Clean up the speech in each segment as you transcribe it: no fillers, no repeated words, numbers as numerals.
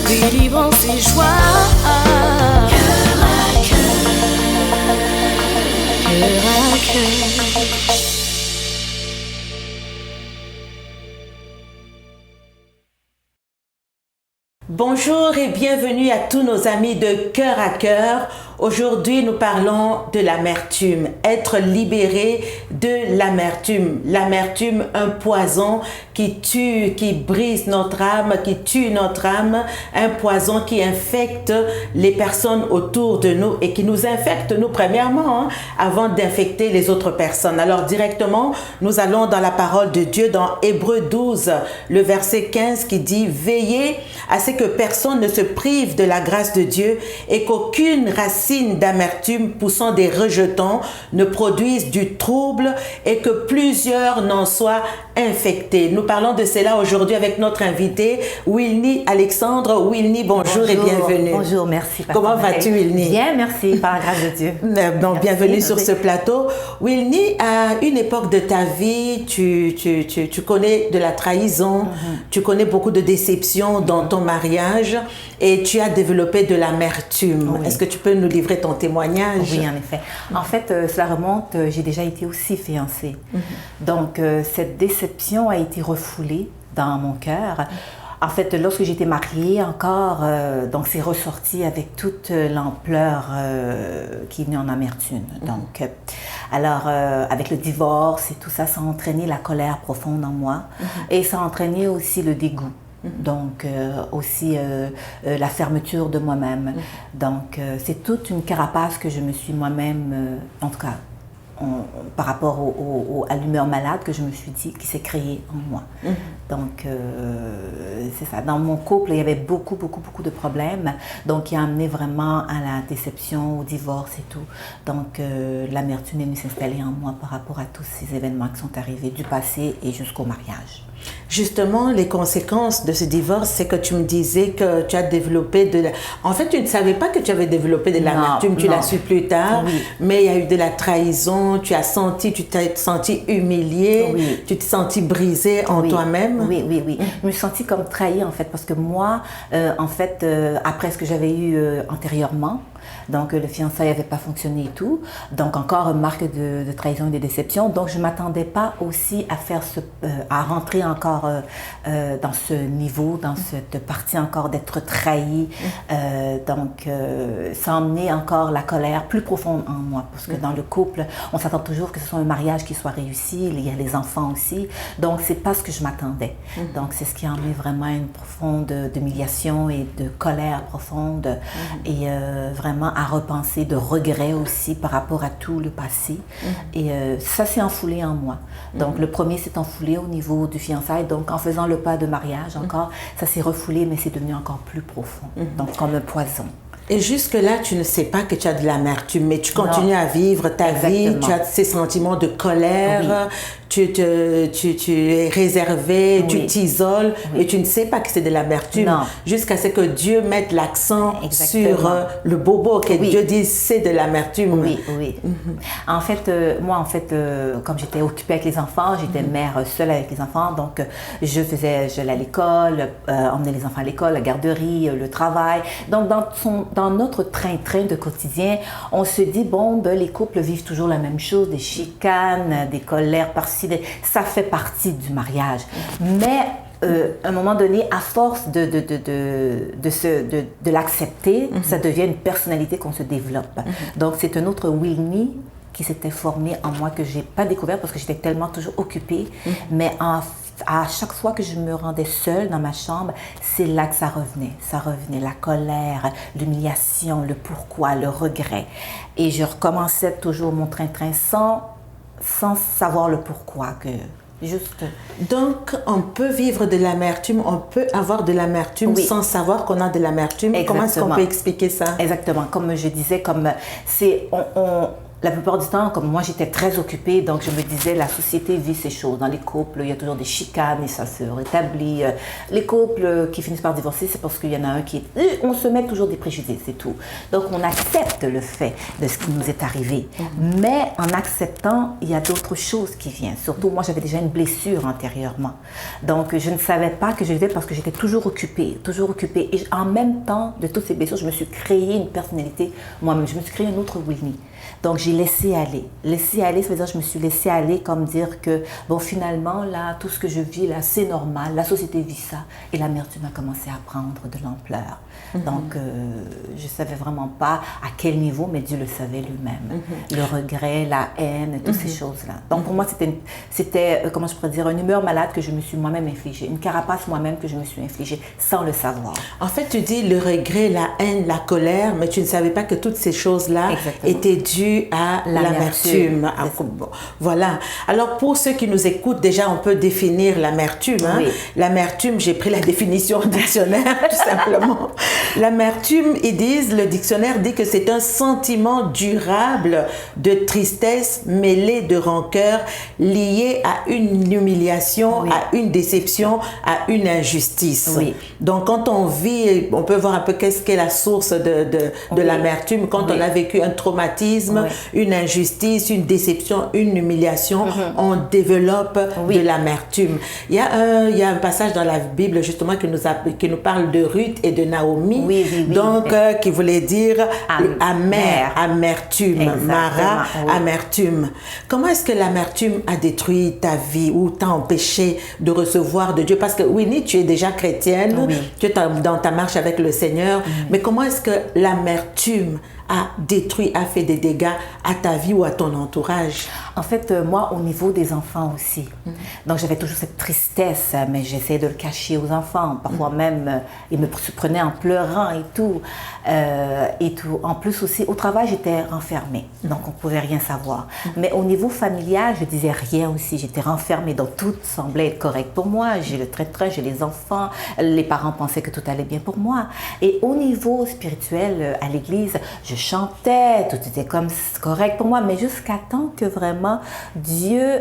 délivrance et joie. Cœur à cœur, cœur à cœur. Bonjour et bienvenue à tous nos amis de Cœur à Cœur. Aujourd'hui, nous parlons de l'amertume, être libéré de l'amertume. L'amertume, un poison qui tue, qui brise notre âme, qui tue notre âme, un poison qui infecte les personnes autour de nous et qui nous infecte, nous, premièrement, avant d'infecter les autres personnes. Alors, directement, nous allons dans la parole de Dieu, dans Hébreux 12, le verset 15 qui dit « Veillez à ce que personne ne se prive de la grâce de Dieu et qu'aucune racine d'amertume poussant des rejetons ne produise du trouble et que plusieurs n'en soient infectés. » Nous parlons de cela aujourd'hui avec notre invité, Wilny Alexandre. Wilny, bonjour et bienvenue. Bonjour, merci. Comment vas-tu, Wilny? Bien, merci, par la grâce de Dieu. Donc, bienvenue sur ce plateau. Wilny, à une époque de ta vie, tu connais de la trahison, tu connais beaucoup de déceptions dans ton mariage et tu as développé de l'amertume. Oui. Est-ce que tu peux nous livrer ton témoignage? Oui, en effet. En fait, cela remonte, j'ai déjà été aussi fiancée. Donc, cette déception a été refoulée dans mon cœur. En fait, lorsque j'étais mariée encore, donc c'est ressorti avec toute l'ampleur qui venait en amertume. Donc, alors, avec le divorce et tout ça, ça a entraîné la colère profonde en moi et ça a entraîné aussi le dégoût. Donc, aussi la fermeture de moi-même. Donc, c'est toute une carapace que je me suis moi-même, en tout cas, par rapport à l'humeur malade que je me suis dit, qui s'est créée en moi. Donc, c'est ça. Dans mon couple, il y avait beaucoup de problèmes. Donc, qui a amené vraiment à la déception, au divorce et tout. Donc, l'amertume est venue s'installer en moi par rapport à tous ces événements qui sont arrivés du passé et jusqu'au mariage. Justement, les conséquences de ce divorce, c'est que tu me disais que tu as développé de la... En fait, tu ne savais pas que tu avais développé de l'amertume, tu l'as su plus tard, mais il y a eu de la trahison, tu t'es senti humiliée, tu t'es senti brisée en toi-même. Oui. Je me suis sentie comme trahie, en fait, parce que moi, en fait, après ce que j'avais eu antérieurement, donc le fiançailles n'avait pas fonctionné et tout, donc encore une marque de trahison et de déception. Donc je ne m'attendais pas aussi à faire à rentrer encore dans ce niveau, dans cette partie encore d'être trahie. Donc ça a emmené encore la colère plus profonde en moi, parce que dans le couple, on s'attend toujours que ce soit un mariage qui soit réussi, il y a les enfants aussi, donc c'est pas ce que je m'attendais. Donc c'est ce qui a emmené vraiment une profonde humiliation et de colère profonde et vraiment à repenser, de regrets aussi par rapport à tout le passé. Et ça s'est enfoulé en moi. Donc le premier s'est enfoulé au niveau du fiançailles. Donc en faisant le pas de mariage encore, ça s'est refoulé, mais c'est devenu encore plus profond. Donc comme un poison. Et jusque-là, tu ne sais pas que tu as de l'amertume, mais tu continues à vivre ta vie, tu as ces sentiments de colère, tu es réservé, tu t'isoles, mais tu ne sais pas que c'est de l'amertume, jusqu'à ce que Dieu mette l'accent sur le bobo, que Dieu dise c'est de l'amertume. En fait, moi, comme j'étais occupée avec les enfants, j'étais mère seule avec les enfants, donc j'allais à l'école, emmener les enfants à l'école, la garderie, le travail. Donc, dans notre train-train de quotidien, on se dit, bon, les couples vivent toujours la même chose, des chicanes, des colères par-ci, ça fait partie du mariage. Mais à un moment donné, à force de l'accepter, ça devient une personnalité qu'on se développe. Donc, c'est un autre Wilny qui s'était formé en moi que je n'ai pas découvert parce que j'étais tellement toujours occupée. Mais à chaque fois que je me rendais seule dans ma chambre, c'est là que ça revenait. Ça revenait, la colère, l'humiliation, le pourquoi, le regret. Et je recommençais toujours mon train-train sans savoir le pourquoi. Donc, on peut vivre de l'amertume, on peut avoir de l'amertume sans savoir qu'on a de l'amertume. Comment est-ce qu'on peut expliquer ça? Exactement. Comme je disais, la plupart du temps, comme moi j'étais très occupée, donc je me disais la société vit ces choses. Dans les couples, il y a toujours des chicanes et ça se rétablit. Les couples qui finissent par divorcer, c'est parce qu'il y en a un qui est... On se met toujours des préjugés, c'est tout. Donc on accepte le fait de ce qui nous est arrivé. Mais en acceptant, il y a d'autres choses qui viennent. Surtout moi j'avais déjà une blessure antérieurement. Donc je ne savais pas que je vivais parce que j'étais toujours occupée, toujours occupée. Et en même temps de toutes ces blessures, je me suis créé une personnalité moi-même. Je me suis créé une autre Winnie. Donc, j'ai laissé aller. Laisser aller, ça veut dire que je me suis laissé aller comme dire que, bon, finalement, là, tout ce que je vis, là, c'est normal. La société vit ça. Et l'amertume a commencé à prendre de l'ampleur. Donc, je ne savais vraiment pas à quel niveau, mais Dieu le savait lui-même. Le regret, la haine, toutes ces choses-là. Donc, pour moi, c'était, comment je pourrais dire, une humeur malade que je me suis moi-même infligée. Une carapace moi-même que je me suis infligée sans le savoir. En fait, tu dis le regret, la haine, la colère, mais tu ne savais pas que toutes ces choses-là étaient dues à l'amertume. Voilà. Alors, pour ceux qui nous écoutent, déjà, on peut définir l'amertume. Hein? Oui. L'amertume, j'ai pris la définition au dictionnaire, tout simplement. L'amertume, le dictionnaire dit que c'est un sentiment durable de tristesse mêlé de rancœur lié à une humiliation, à une déception, à une injustice. Oui. Donc, quand on vit, on peut voir un peu qu'est-ce qu'est la source de l'amertume. Quand on a vécu un traumatisme, une injustice, une déception, une humiliation, on développe de l'amertume. Il y a un passage dans la Bible justement qui nous parle de Ruth et de Naomi, donc qui voulait dire amertume, Mara, amertume. Comment est-ce que l'amertume a détruit ta vie ou t'a empêché de recevoir de Dieu? Parce que Winnie, tu es déjà chrétienne, tu es dans ta marche avec le Seigneur, mais comment est-ce que l'amertume a détruit, a fait des dégâts à ta vie ou à ton entourage? En fait, moi, au niveau des enfants aussi. Donc, j'avais toujours cette tristesse, mais j'essayais de le cacher aux enfants. Parfois même, ils me prenaient en pleurant et tout. En plus aussi, au travail, j'étais renfermée. Donc, on ne pouvait rien savoir. Mais au niveau familial, je disais rien aussi. J'étais renfermée. Donc, tout semblait être correct pour moi. J'ai le train-train, j'ai les enfants. Les parents pensaient que tout allait bien pour moi. Et au niveau spirituel, à l'église, je chantais, tout était comme correct pour moi, mais jusqu'à temps que vraiment Dieu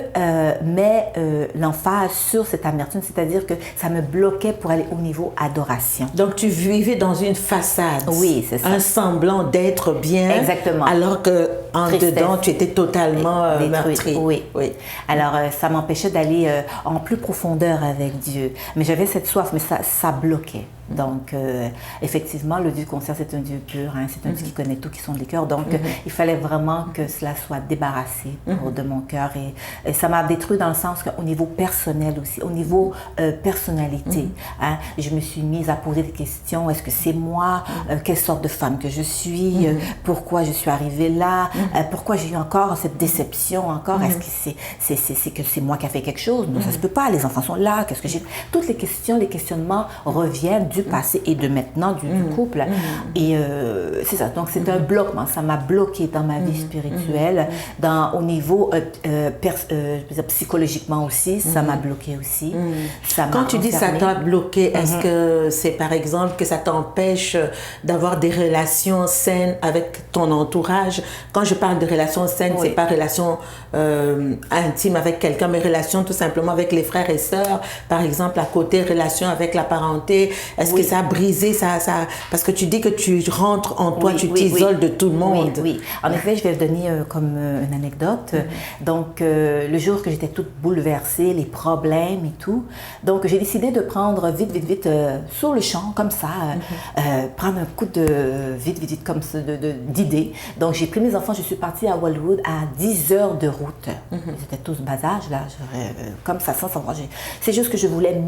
met l'emphase sur cette amertume, c'est-à-dire que ça me bloquait pour aller au niveau adoration. Donc tu vivais dans une façade, oui, c'est ça, un semblant d'être bien, exactement, alors que en dedans tu étais totalement meurtrie. Oui. Alors ça m'empêchait d'aller en plus profondeur avec Dieu, mais j'avais cette soif, mais ça bloquait. Donc, effectivement, le Dieu qu'on sert, c'est un Dieu pur, hein, c'est un Dieu qui connaît tout, qui sonde les cœurs. Donc, il fallait vraiment que cela soit débarrassé de mon cœur. Et ça m'a détruit dans le sens qu'au niveau personnel aussi, au niveau personnalité. Hein, je me suis mise à poser des questions. Est-ce que c'est moi? Quelle sorte de femme que je suis? Pourquoi je suis arrivée là? Pourquoi j'ai eu encore cette déception encore? Est-ce que c'est moi qui a fait quelque chose? Non, ça se peut pas. Les enfants sont là. Qu'est-ce que j'ai? Toutes les questions, les questionnements reviennent du passé et de maintenant du couple. Et c'est ça. Donc, c'est un bloquement. Ça m'a bloqué dans ma vie spirituelle. Au niveau psychologiquement aussi, ça m'a bloqué aussi. Quand tu dis ça t'a bloqué, est-ce que c'est par exemple que ça t'empêche d'avoir des relations saines avec ton entourage? Quand je parle de relations saines, c'est pas relation intime avec quelqu'un, mais relation tout simplement avec les frères et sœurs. Par exemple, à côté, relation avec la parenté. Est-ce que ça a brisé ça? Parce que tu dis que tu rentres en toi, tu t'isoles de tout le monde. Oui. En effet, je vais vous donner comme une anecdote. Donc, le jour que j'étais toute bouleversée, les problèmes et tout, donc j'ai décidé de prendre vite, sur le champ, comme ça, prendre un coup de vite, comme ça, d'idées. Donc, j'ai pris mes enfants, je suis partie à Wildwood à 10 heures de route. Ils étaient tous bas âge, là, comme ça, sans savoir. C'est juste que je voulais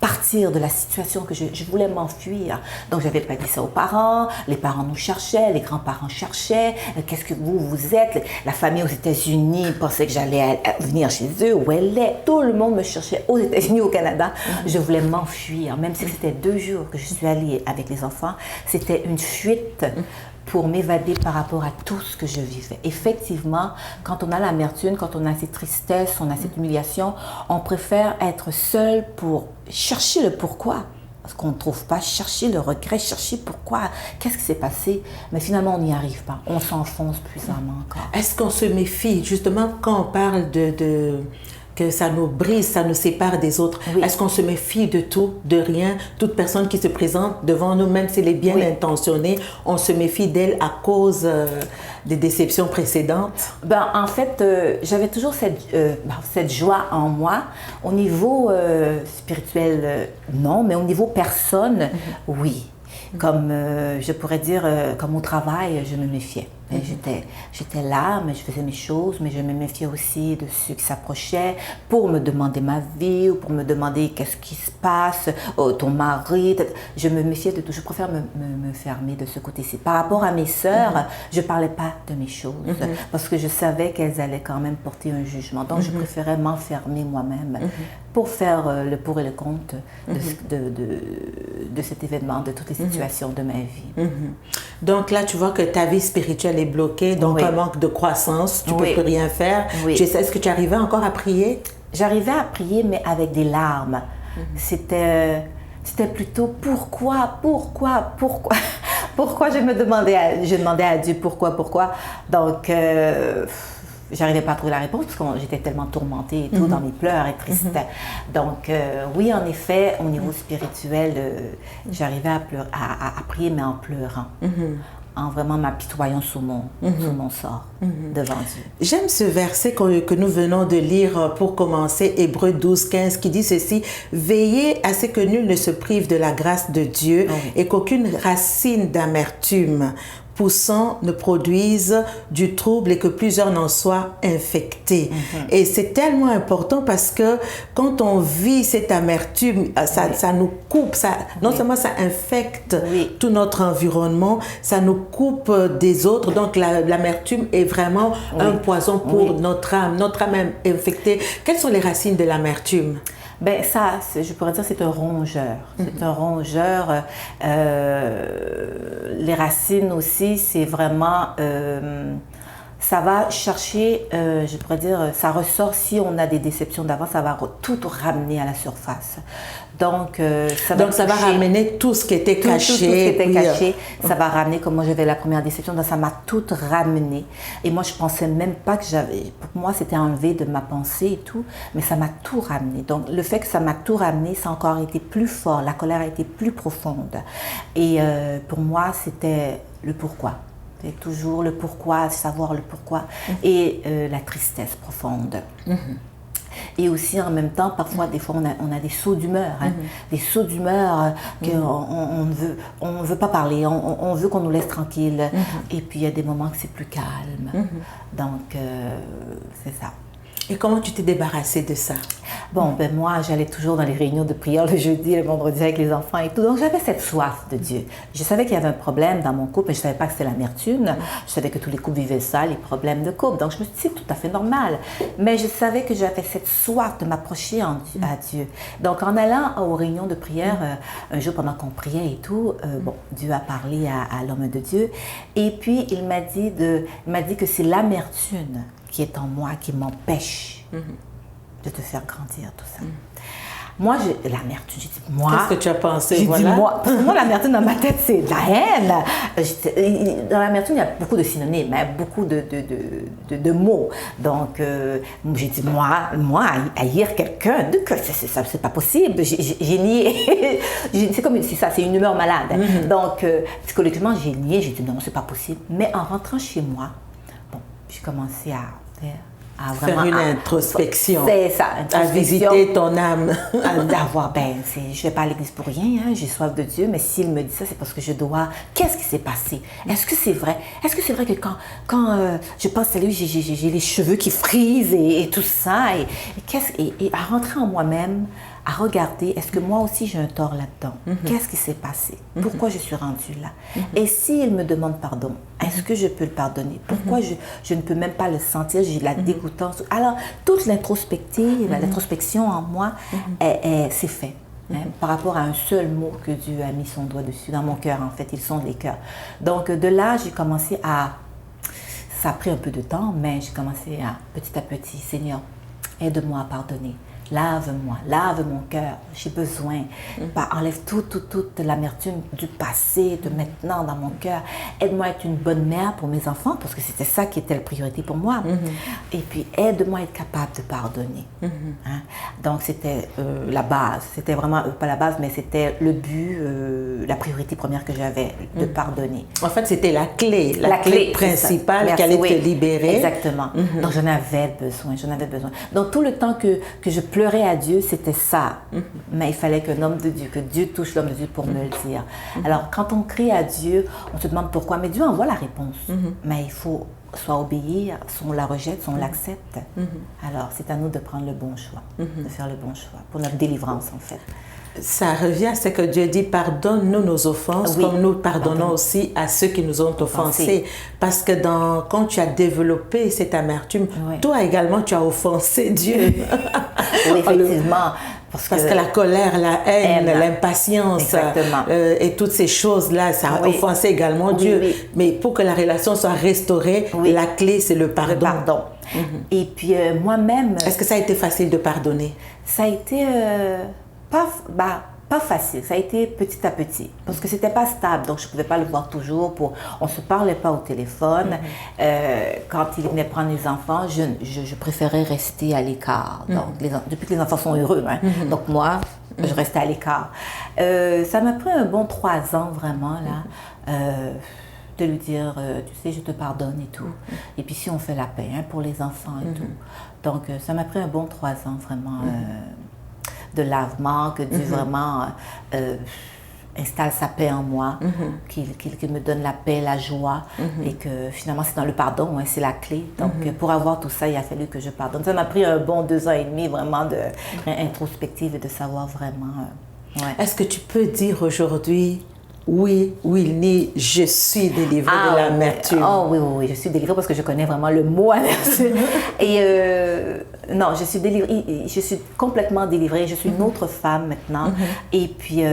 partir de la situation, que je voulais m'enfuir. Donc, je n'avais pas dit ça aux parents. Les parents nous cherchaient, les grands-parents cherchaient. Qu'est-ce que vous êtes? La famille aux États-Unis pensait que j'allais venir chez eux. Où elle est? Tout le monde me cherchait aux États-Unis, au Canada. Je voulais m'enfuir. Même si c'était 2 jours que je suis allée avec les enfants, c'était une fuite pour m'évader par rapport à tout ce que je vivais. Effectivement, quand on a l'amertume, quand on a cette tristesse, on a cette humiliation, on préfère être seul pour chercher le pourquoi. ce qu'on ne trouve pas, chercher le regret, chercher pourquoi, qu'est-ce qui s'est passé, mais finalement on n'y arrive pas, on s'enfonce puissamment encore. Est-ce qu'on se méfie, justement, quand on parle que ça nous brise, ça nous sépare des autres. Oui. Est-ce qu'on se méfie de tout, de rien? Toute personne qui se présente devant nous, même si elle est bien intentionnée, on se méfie d'elle à cause des déceptions précédentes? En fait, j'avais toujours cette joie en moi. Au niveau spirituel, non, mais au niveau personne, oui. Comme je pourrais dire, comme au travail, je me méfiais. J'étais là, mais je faisais mes choses, mais je me méfiais aussi de ceux qui s'approchaient pour me demander ma vie ou pour me demander qu'est-ce qui se passe, ton mari. Je me méfiais de tout. Je préfère me fermer de ce côté-ci. Par rapport à mes sœurs, je ne parlais pas de mes choses parce que je savais qu'elles allaient quand même porter un jugement. Donc, je préférais m'enfermer moi-même pour faire le pour et le contre de cet événement, de toutes les situations de ma vie. Donc là, tu vois que ta vie spirituelle est bloquée, donc un manque de croissance, tu ne peux plus rien faire. Est-ce que tu arrivais encore à prier? J'arrivais à prier, mais avec des larmes. C'était plutôt pourquoi Pourquoi je demandais à Dieu pourquoi. Donc, j'arrivais pas à trouver la réponse parce que j'étais tellement tourmentée et tout dans mes pleurs et triste. Donc, oui, en effet, au niveau spirituel, j'arrivais à prier, mais en pleurant. En vraiment m'apitoyant sur mon sort devant Dieu. J'aime ce verset que nous venons de lire pour commencer, Hébreux 12, 15, qui dit ceci: « Veillez à ce que nul ne se prive de la grâce de Dieu et qu'aucune racine d'amertume poussant ne produise du trouble et que plusieurs n'en soient infectés. » Et c'est tellement important parce que quand on vit cette amertume, ça nous coupe, non seulement ça infecte tout notre environnement, ça nous coupe des autres. Donc l'amertume est vraiment un poison pour notre âme. Notre âme est infectée. Quelles sont les racines de l'amertume? Ça, je pourrais dire, c'est un rongeur. C'est un rongeur. Les racines aussi, c'est vraiment... ça va chercher, je pourrais dire, ça ressort si on a des déceptions d'avant, ça va tout ramener à la surface. Donc, ça va ramener tout ce qui était caché. Tout ce qui était caché, ça va ramener, comme moi j'avais la première déception, donc ça m'a tout ramené. Et moi, je pensais même pas que j'avais... Pour moi, c'était enlevé de ma pensée et tout, mais ça m'a tout ramené. Donc, le fait que ça m'a tout ramené, ça a encore été plus fort, la colère a été plus profonde. Et pour moi, c'était le pourquoi. C'est toujours le pourquoi, savoir le pourquoi, et la tristesse profonde. Et aussi, en même temps, parfois, des fois, on a des sauts d'humeur. Des sauts d'humeur qu'on on veut pas parler, on veut qu'on nous laisse tranquille. Et puis, il y a des moments que c'est plus calme. Donc, c'est ça. Et comment tu t'es débarrassée de ça? Moi, j'allais toujours dans les réunions de prière le jeudi, le vendredi avec les enfants et tout. Donc, j'avais cette soif de Dieu. Je savais qu'il y avait un problème dans mon couple, mais je ne savais pas que c'était l'amertume. Je savais que tous les couples vivaient ça, les problèmes de couple. Donc, je me suis dit, c'est tout à fait normal. Mais je savais que j'avais cette soif de m'approcher à Dieu. Donc, en allant aux réunions de prière, un jour pendant qu'on priait et tout, Dieu a parlé à l'homme de Dieu. Et puis, il m'a dit que c'est l'amertume qui est en moi, qui m'empêche de te faire grandir, tout ça. Moi, l'amertume, j'ai dit, moi... Qu'est-ce que tu as pensé, j'ai dit, moi, l'amertume dans ma tête, c'est de la haine. Dans l'amertume, il y a beaucoup de synonymes, beaucoup de mots. Donc, j'ai dit, moi, haïr quelqu'un, c'est pas possible. J'ai nié. C'est ça, c'est une humeur malade. Donc, psychologiquement, j'ai nié, j'ai dit, non, c'est pas possible. Mais en rentrant chez moi, j'ai commencé à faire une introspection. C'est ça, à visiter ton âme. D'avoir, je ne vais pas à l'église pour rien, j'ai soif de Dieu, mais s'il me dit ça, c'est parce que je dois... Qu'est-ce qui s'est passé? Est-ce que c'est vrai? Est-ce que c'est vrai que quand je pense à lui, j'ai les cheveux qui frisent et tout ça, et à rentrer en moi-même, à regarder, est-ce que moi aussi j'ai un tort là-dedans? Qu'est-ce qui s'est passé? Pourquoi je suis rendue là? Et s'il me demande pardon, est-ce que je peux le pardonner? Pourquoi je ne peux même pas le sentir? J'ai la dégoûtance. Alors, toute l'introspection en moi, c'est fait. Par rapport à un seul mot que Dieu a mis son doigt dessus, dans mon cœur en fait, ils sont les cœurs. Donc de là, j'ai commencé à... Ça a pris un peu de temps, mais j'ai commencé à petit, Seigneur, aide-moi à pardonner. lave-moi, lave mon cœur, j'ai besoin. Bah, enlève toute l'amertume du passé, de maintenant dans mon cœur. Aide-moi à être une bonne mère pour mes enfants, parce que c'était ça qui était la priorité pour moi. Et puis, aide-moi à être capable de pardonner. Hein? Donc, c'était la base. C'était vraiment, pas la base, mais c'était le but, la priorité première que j'avais, de pardonner. En fait, c'était la clé principale qui allait te libérer. Exactement. Donc, j'en avais besoin. Donc, tout le temps que je pleurais à Dieu, c'était ça. Mais il fallait qu'un homme de Dieu, que Dieu touche l'homme de Dieu pour me le dire. Alors, quand on crie à Dieu, on se demande pourquoi, mais Dieu envoie la réponse. Mais il faut soit obéir, soit on la rejette, soit on l'accepte. Alors, c'est à nous de prendre le bon choix, de faire le bon choix pour notre délivrance, en fait. Ça revient à ce que Dieu dit, pardonne-nous nos offenses, comme nous pardonnons aussi à ceux qui nous ont offensés. Parce que quand tu as développé cette amertume, toi également tu as offensé Dieu. Oui, effectivement. Parce que la colère, la haine, l'impatience et toutes ces choses-là, ça a offensé également Dieu. Mais pour que la relation soit restaurée, la clé, c'est le pardon. Et puis moi-même... Est-ce que ça a été facile de pardonner? Ça a été pas facile, ça a été petit à petit, parce que c'était pas stable, donc je pouvais pas le voir toujours. On se parlait pas au téléphone. Quand il venait prendre les enfants, je préférais rester à l'écart. Donc depuis que les enfants sont heureux, hein, donc moi, je restais à l'écart. Ça m'a pris un bon 3 ans vraiment là. De lui dire, tu sais, je te pardonne et tout. Et puis si on fait la paix pour les enfants et tout. Donc ça m'a pris un bon 3 ans vraiment de lavement, que Dieu vraiment installe sa paix en moi, qu'il me donne la paix, la joie, et que finalement c'est dans le pardon, c'est la clé. Donc pour avoir tout ça, il a fallu que je pardonne. Ça m'a pris un bon 2 ans et demi vraiment d'introspective et de savoir vraiment... Est-ce que tu peux dire aujourd'hui, oui, Wilny, je suis délivrée de l'amertume? Oui, je suis délivrée parce que je connais vraiment le mot amertume. Et non, je suis délivrée, je suis complètement délivrée, je suis une autre femme maintenant. Et puis,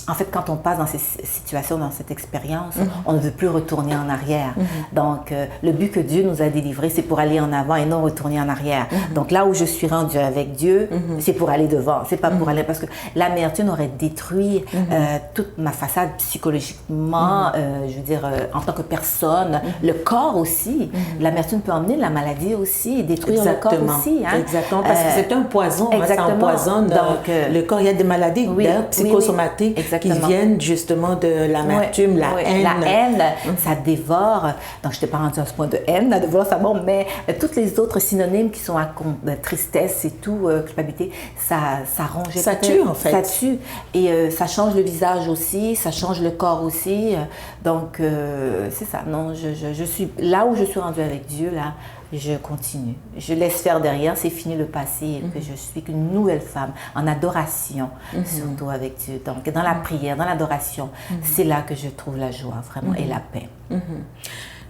en fait, quand on passe dans ces situations, dans cette expérience, on ne veut plus retourner en arrière. Donc, le but que Dieu nous a délivrés, c'est pour aller en avant et non retourner en arrière. Donc, là où je suis rendue avec Dieu, c'est pour aller devant, c'est pas pour aller... Parce que l'amertume aurait détruit toute ma façade psychologiquement, je veux dire, en tant que personne, le corps aussi. L'amertume peut emmener la maladie aussi, détruire le corps aussi. Hein. Exactement, parce que c'est un poison, ça empoisonne le corps. Il y a des maladies psychosomatiques qui viennent justement de l'amertume, la haine. La haine, ça dévore. Donc, je ne t'ai pas rendue à ce point de haine, de vouloir savoir, mais toutes les autres synonymes qui sont à tristesse et tout, culpabilité, ça ronge. Ça tue, en fait. Ça tue. Et ça change le visage aussi, ça change le corps aussi. Donc, c'est ça. Non, je suis là où je suis rendue avec Dieu, là, je continue. Je laisse faire derrière, c'est fini le passé, et que je suis qu'une nouvelle femme, en adoration, surtout avec Dieu. Donc, dans la prière, dans l'adoration, c'est là que je trouve la joie, vraiment, et la paix.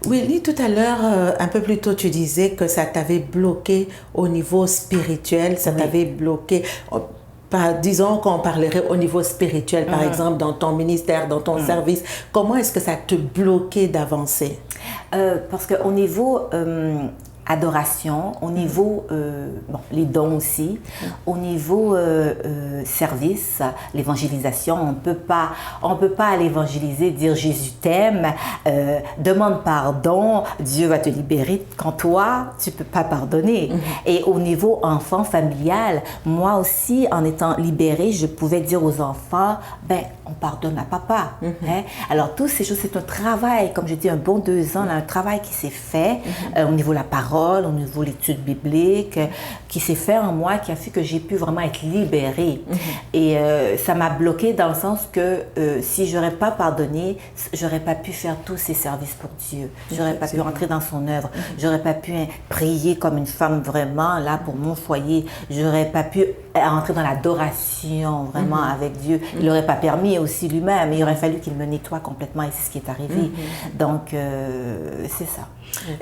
Willy, tout à l'heure, un peu plus tôt, tu disais que ça t'avait bloqué au niveau spirituel, ça t'avait bloqué... disons qu'on parlerait au niveau spirituel, par exemple, dans ton ministère, dans ton service. Comment est-ce que ça te bloquait d'avancer? Parce qu'au niveau adoration, au niveau, les dons aussi, au niveau service, l'évangélisation, on peut pas aller évangéliser, dire Jésus t'aime, demande pardon, Dieu va te libérer quand toi, tu peux pas pardonner. Et au niveau enfant familial, moi aussi, en étant libérée, je pouvais dire aux enfants, on pardonne à papa. Hein? Alors, toutes ces choses, c'est un travail, comme je dis, un bon 2 ans, là, un travail qui s'est fait au niveau de la parole, au niveau de l'étude biblique, qui s'est fait en moi, qui a fait que j'ai pu vraiment être libérée. Et ça m'a bloquée dans le sens que si je n'aurais pas pardonné, je n'aurais pas pu faire tous ces services pour Dieu. Je n'aurais pas pu rentrer dans son œuvre. Je n'aurais pas pu prier comme une femme vraiment, là, pour mon foyer. Je n'aurais pas pu rentrer dans l'adoration vraiment avec Dieu. Il n'aurait pas permis aussi lui-même. Il aurait fallu qu'il me nettoie complètement et c'est ce qui est arrivé. Donc, c'est ça.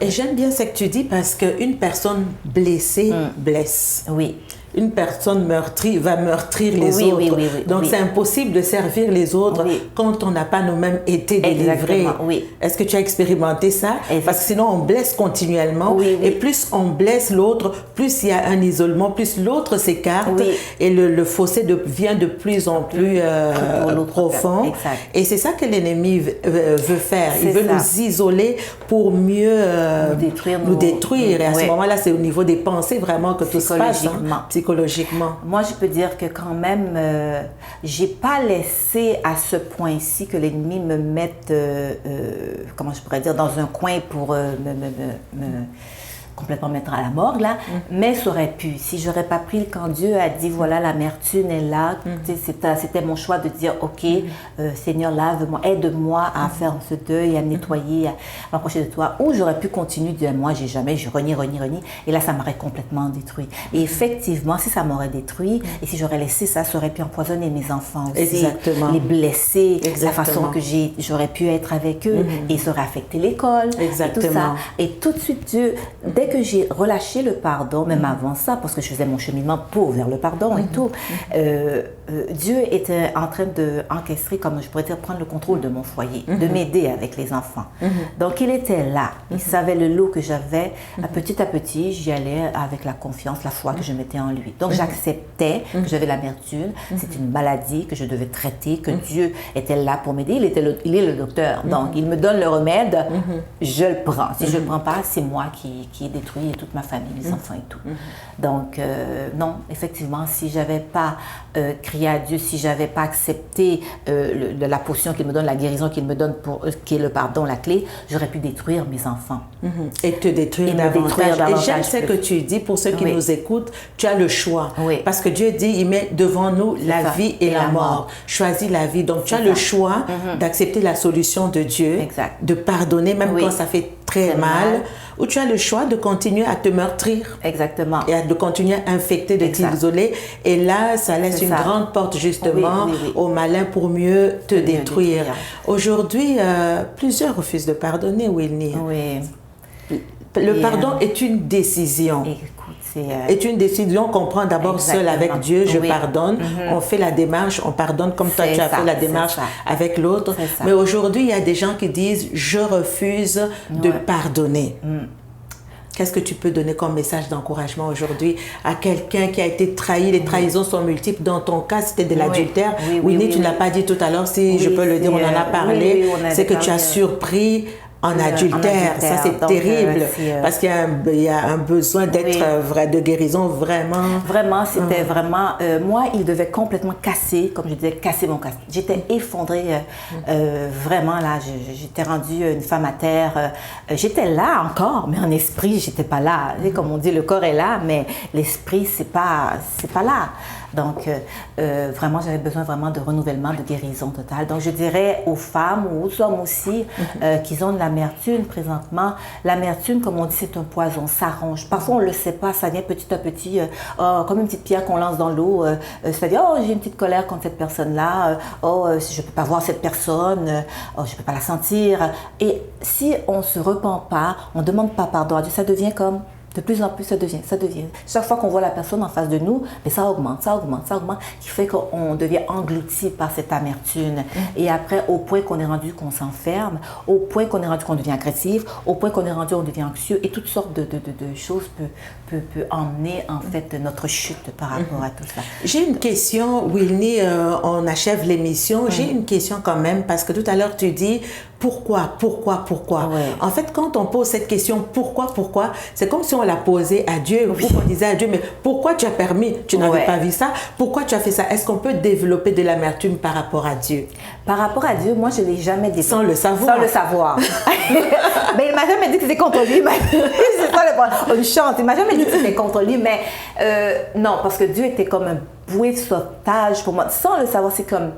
Et j'aime bien ce que tu dis parce qu'une personne blessée blesse. Oui. une personne meurtrie va meurtrir les Oui, autres. oui, oui, oui, Donc oui. c'est impossible de servir les autres quand on n'a pas nous-mêmes été délivrés. Oui. Est-ce que tu as expérimenté ça? Parce que sinon on blesse continuellement et plus on blesse l'autre, plus il y a un isolement, plus l'autre s'écarte et le fossé devient de plus en plus profond. Exact. Et c'est ça que l'ennemi veut faire. Il veut nous isoler pour mieux nous détruire. Et à ce moment-là, c'est au niveau des pensées vraiment que tout se passe, psychologiquement. Moi, je peux dire que quand même, j'ai pas laissé à ce point-ci que l'ennemi me mette, comment je pourrais dire, dans un coin pour me complètement mettre à la morgue, là, mais ça aurait pu. Si j'aurais pas pris, quand Dieu a dit, voilà, l'amertume est là, c'était mon choix de dire, ok, Seigneur, lave-moi, aide-moi à faire ce deuil, à me nettoyer, à m'approcher de toi. Ou j'aurais pu continuer de dire, moi, je renie, et là, ça m'aurait complètement détruit. Et effectivement, si ça m'aurait détruit, et si j'aurais laissé ça, ça aurait pu empoisonner mes enfants aussi, Exactement. les blesser, Exactement. la façon que j'aurais pu être avec eux, et ça aurait affecté l'école, et tout ça. Et tout de suite, Dieu, dès que j'ai relâché le pardon, même avant ça, parce que je faisais mon cheminement vers le pardon et tout, Dieu était en train d'encaisser, comme je pourrais dire, prendre le contrôle de mon foyer, de m'aider avec les enfants. Donc, il était là. Il savait le lot que j'avais. Petit à petit, j'y allais avec la confiance, la foi que je mettais en lui. Donc, j'acceptais que j'avais l'amertume. C'est une maladie que je devais traiter, que Dieu était là pour m'aider. Il est le docteur. Donc, il me donne le remède, je le prends. Si je ne le prends pas, c'est moi qui est détruit et toute ma famille, mes enfants et tout. Donc, non, effectivement, si je n'avais pas crié à Dieu, si je n'avais pas accepté la potion qu'il me donne, la guérison qu'il me donne, qui est le pardon, la clé, j'aurais pu détruire mes enfants. Et te détruire davantage. Et j'aime ce que tu dis, pour ceux qui nous écoutent, tu as le choix. Parce que Dieu dit, il met devant nous la vie et la mort. Choisis la vie. Donc, tu as le choix d'accepter la solution de Dieu, de pardonner, même quand ça fait très mal, ou tu as le choix de continuer à te meurtrir. Exactement. Et de continuer à infecter, de t'isoler. Et là, ça laisse une grande porte justement au malin pour mieux te détruire. Aujourd'hui, plusieurs refusent de pardonner, Wilny. Le pardon est une décision. Est une décision qu'on prend d'abord seul avec Dieu. Je pardonne, on fait la démarche, on pardonne comme toi tu as fait la démarche avec l'autre. Mais aujourd'hui, il y a des gens qui disent « je refuse de pardonner ». Qu'est-ce que tu peux donner comme message d'encouragement aujourd'hui à quelqu'un qui a été trahi? Les trahisons sont multiples. Dans ton cas, c'était de l'adultère. Winnie, tu ne l'as pas dit tout à l'heure, si je peux le dire, on en a parlé. C'est que tu as surpris en adultère. Ça, c'est terrible. Parce qu'il y a un besoin d'être de guérison vraiment. Vraiment, c'était vraiment... moi, il devait complètement casser, comme je disais, casser mon casque. J'étais effondrée. Vraiment, là, j'étais rendue une femme à terre. J'étais là encore, mais en esprit, j'étais pas là. Comme on dit, le corps est là, mais l'esprit, c'est pas là. Donc, vraiment, j'avais besoin vraiment de renouvellement, de guérison totale. Donc, je dirais aux femmes ou aux hommes aussi qui ont de l'amertume présentement. L'amertume, comme on dit, c'est un poison, ça ronge. Parfois, on ne le sait pas, ça vient petit à petit, comme une petite pierre qu'on lance dans l'eau. C'est-à-dire, oh, j'ai une petite colère contre cette personne-là. Oh, je ne peux pas voir cette personne. Oh, je ne peux pas la sentir. Et si on ne se repent pas, on ne demande pas pardon à Dieu, ça devient comme... De plus en plus, ça devient. Chaque fois qu'on voit la personne en face de nous, mais ça augmente, qui fait qu'on devient englouti par cette amertume. Et après, au point qu'on est rendu qu'on s'enferme, au point qu'on est rendu qu'on devient agressif, au point qu'on est rendu qu'on devient anxieux, et toutes sortes de choses peut emmener en fait notre chute par rapport à tout ça. J'ai une question, Wilny, on achève l'émission. J'ai une question quand même, parce que tout à l'heure, tu dis pourquoi? En fait, quand on pose cette question, pourquoi, c'est comme si on l'a posée à Dieu, ou qu'on disait à Dieu, mais pourquoi tu as permis? Tu n'avais pas vu ça? Pourquoi tu as fait ça? Est-ce qu'on peut développer de l'amertume par rapport à Dieu? Par rapport à Dieu, moi, je ne l'ai jamais développé. Sans le savoir. Mais il ne m'a jamais dit que c'était contre lui. C'est ça le point. On chante. Il ne m'a jamais dit que c'était contre lui. Mais non, parce que Dieu était comme un bouée de sauvetage pour moi. Sans le savoir, c'est comme...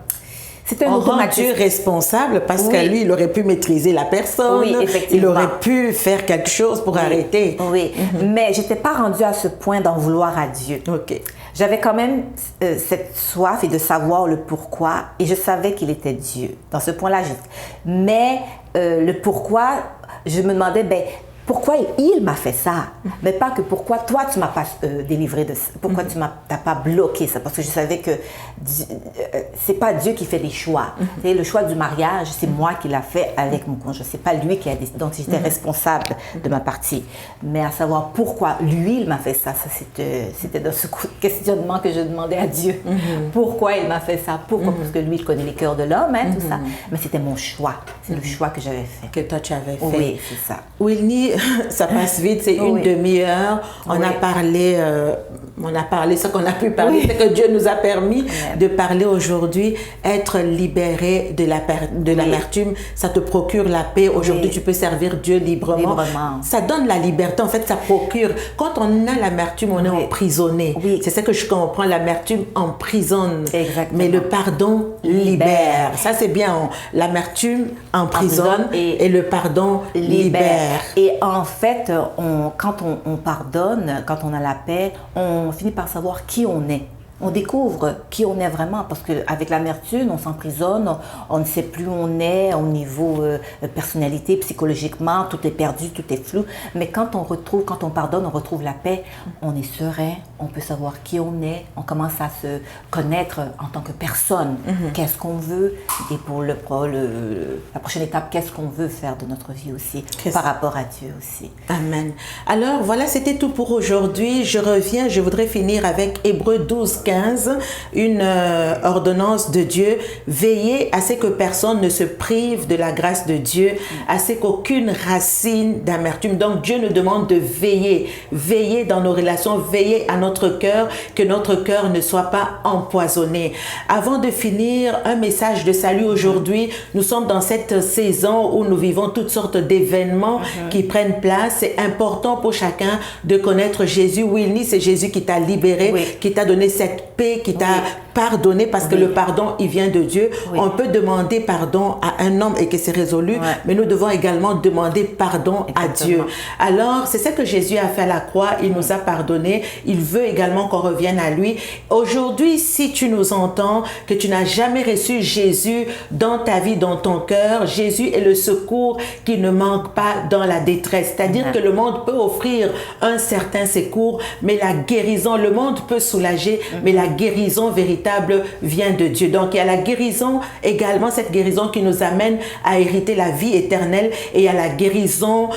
C'était un automatisme. Dieu responsable parce qu'à lui, il aurait pu maîtriser la personne. Il aurait pu faire quelque chose pour arrêter. Mais je n'étais pas rendue à ce point d'en vouloir à Dieu. J'avais quand même cette soif et de savoir le pourquoi, et je savais qu'il était Dieu. Dans ce point-là, mais le pourquoi, je me demandais, pourquoi il m'a fait ça, mais pas que pourquoi toi tu m'as pas délivré de ça, pourquoi tu t'as pas bloqué ça, parce que je savais que c'est pas Dieu qui fait les choix. Le choix du mariage, c'est moi qui l'a fait avec mon conjoint, c'est pas lui qui a décidé, donc j'étais responsable de ma partie. Mais à savoir pourquoi lui il m'a fait ça, c'était dans ce questionnement que je demandais à Dieu. Pourquoi il m'a fait ça, pourquoi, parce que lui il connaît les cœurs de l'homme, tout ça, mais c'était mon choix, c'est le choix que j'avais fait. Que toi tu avais fait. Oui, c'est ça. Wilny, ça passe vite, c'est une demi-heure. On a parlé ce qu'on a pu parler, c'est que Dieu nous a permis de parler aujourd'hui. Être libéré de l'amertume, ça te procure la paix. Aujourd'hui, tu peux servir Dieu librement. Ça donne la liberté, en fait, ça procure. Quand on a l'amertume, on est emprisonné. C'est ça que je comprends, l'amertume emprisonne. Exactement. Mais le pardon libère. Ça, c'est bien. L'amertume emprisonne et le pardon libère. Et en fait, quand on pardonne, quand on a la paix, on finit par savoir qui on est. On découvre qui on est vraiment, parce qu'avec l'amertume, on s'emprisonne, on ne sait plus où on est au niveau personnalité, psychologiquement, tout est perdu, tout est flou. Mais quand on pardonne, on retrouve la paix, on est serein, on peut savoir qui on est, on commence à se connaître en tant que personne. Qu'est-ce qu'on veut, et pour la prochaine étape, qu'est-ce qu'on veut faire de notre vie aussi, par rapport à Dieu aussi. Amen. Alors voilà, c'était tout pour aujourd'hui. Je voudrais finir avec Hébreux 12:15, une ordonnance de Dieu. Veillez à ce que personne ne se prive de la grâce de Dieu, à ce qu'aucune racine d'amertume. Donc Dieu nous demande de veiller dans nos relations, veiller à notre cœur, que notre cœur ne soit pas empoisonné. Avant de finir, un message de salut aujourd'hui. Nous sommes dans cette saison où nous vivons toutes sortes d'événements qui prennent place. C'est important pour chacun de connaître Jésus. Wilny, c'est Jésus qui t'a libéré, qui t'a donné cette paix, qui t'a pardonné, parce que le pardon, il vient de Dieu. On peut demander pardon à un homme et que c'est résolu, mais nous devons également demander pardon à Dieu. Alors, c'est ça que Jésus a fait à la croix. Il nous a pardonné. Il veut également qu'on revienne à lui. Aujourd'hui, si tu nous entends, que tu n'as jamais reçu Jésus dans ta vie, dans ton cœur, Jésus est le secours qui ne manque pas dans la détresse. C'est-à-dire que le monde peut offrir un certain secours, mais la guérison, le monde peut soulager, mais la guérison véritable vient de Dieu. Donc il y a la guérison également, cette guérison qui nous amène à hériter la vie éternelle, et il y a la guérison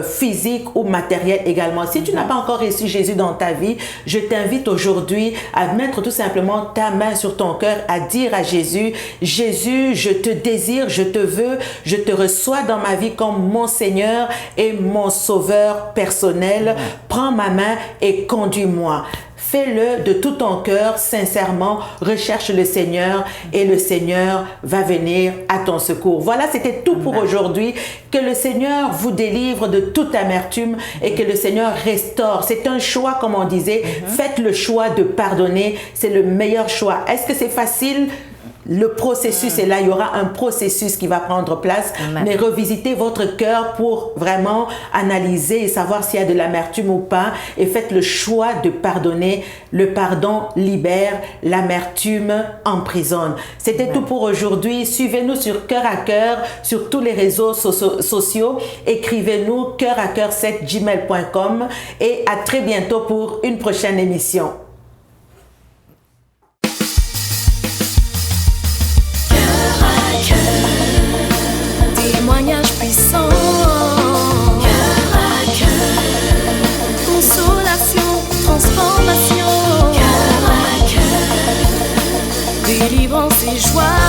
physique ou matérielle également. Si tu n'as pas encore reçu Jésus dans ta vie, je t'invite aujourd'hui à mettre tout simplement ta main sur ton cœur, à dire à Jésus: Jésus, je te désire, je te veux, je te reçois dans ma vie comme mon Seigneur et mon Sauveur personnel. Prends ma main et conduis-moi. Fais-le de tout ton cœur, sincèrement, recherche le Seigneur et le Seigneur va venir à ton secours. Voilà, c'était tout pour aujourd'hui. Que le Seigneur vous délivre de toute amertume et que le Seigneur restaure. C'est un choix, comme on disait. Faites le choix de pardonner. C'est le meilleur choix. Est-ce que c'est facile? Le processus est là, il y aura un processus qui va prendre place. Mais revisitez votre cœur pour vraiment analyser et savoir s'il y a de l'amertume ou pas, et faites le choix de pardonner. Le pardon libère, l'amertume emprisonne. C'était tout pour aujourd'hui. Suivez-nous sur Cœur à Cœur sur tous les réseaux sociaux. Écrivez-nous coeuracoeur7@gmail.com, et à très bientôt pour une prochaine émission. Témoignage puissant, cœur à cœur, consolation, transformation, cœur à cœur, délivrance et joie.